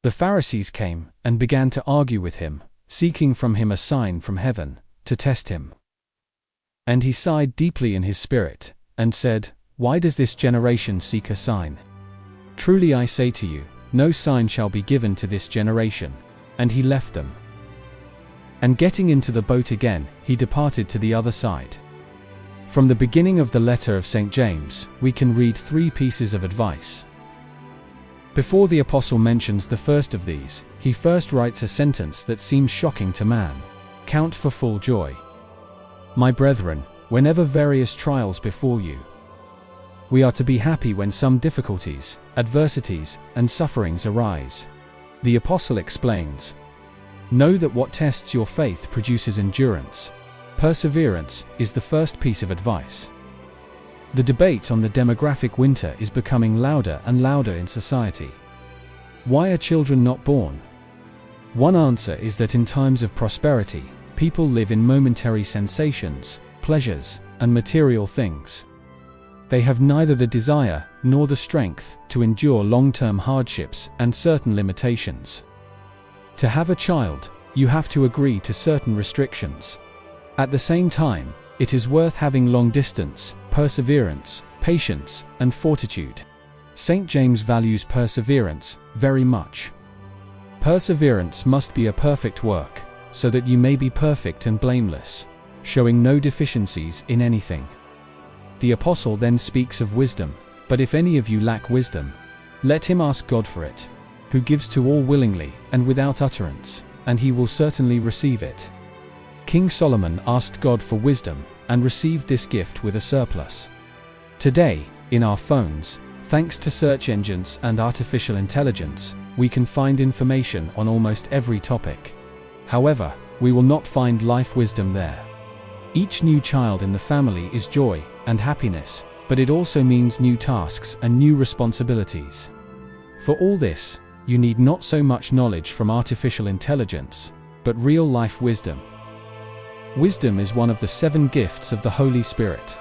The Pharisees came and began to argue with him, seeking from him a sign from heaven, to test him. And he sighed deeply in his spirit, and said, "Why does this generation seek a sign? Truly I say to you, no sign shall be given to this generation." And he left them. And getting into the boat again, he departed to the other side. From the beginning of the letter of St. James, we can read 3 pieces of advice. Before the apostle mentions the first of these, he first writes a sentence that seems shocking to man. "Count for full joy, my brethren, whenever various trials befall you." We are to be happy when some difficulties, adversities, and sufferings arise. The apostle explains, "Know that what tests your faith produces endurance." Perseverance is the first piece of advice. The debate on the demographic winter is becoming louder and louder in society. Why are children not born? One answer is that in times of prosperity, people live in momentary sensations, pleasures, and material things. They have neither the desire nor the strength to endure long-term hardships and certain limitations. To have a child, you have to agree to certain restrictions. At the same time, it is worth having long distance, perseverance, patience, and fortitude. St. James values perseverance very much. Perseverance must be a perfect work, so that you may be perfect and blameless, showing no deficiencies in anything. The apostle then speaks of wisdom, "But if any of you lack wisdom, let him ask God for it, who gives to all willingly and without utterance, and he will certainly receive it." King Solomon asked God for wisdom and received this gift with a surplus. Today, in our phones, thanks to search engines and artificial intelligence, we can find information on almost every topic. However, we will not find life wisdom there. Each new child in the family is joy and happiness, but it also means new tasks and new responsibilities. For all this, you need not so much knowledge from artificial intelligence, but real-life wisdom. Wisdom is one of the 7 gifts of the Holy Spirit.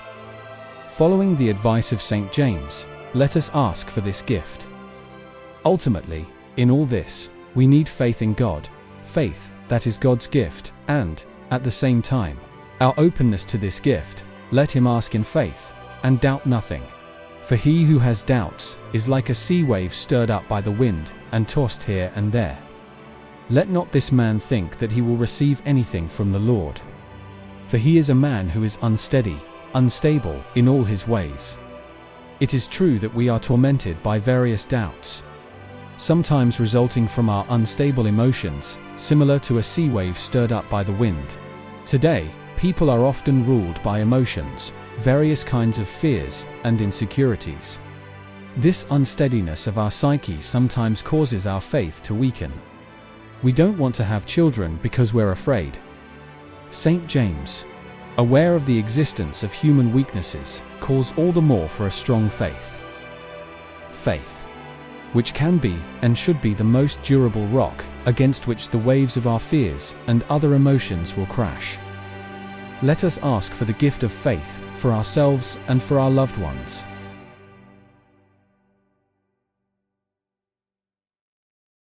Following the advice of St. James, let us ask for this gift. Ultimately, in all this, we need faith in God, faith that is God's gift, and, at the same time, our openness to this gift. Let him ask in faith, and doubt nothing. For he who has doubts is like a sea wave stirred up by the wind, and tossed here and there. Let not this man think that he will receive anything from the Lord. For he is a man who is unsteady, unstable in all his ways. It is true that we are tormented by various doubts, sometimes resulting from our unstable emotions, similar to a sea wave stirred up by the wind. Today, people are often ruled by emotions, various kinds of fears, and insecurities. This unsteadiness of our psyche sometimes causes our faith to weaken. We don't want to have children because we're afraid. St. James, aware of the existence of human weaknesses, calls all the more for a strong faith. Faith, which can be and should be the most durable rock against which the waves of our fears and other emotions will crash. Let us ask for the gift of faith for ourselves and for our loved ones.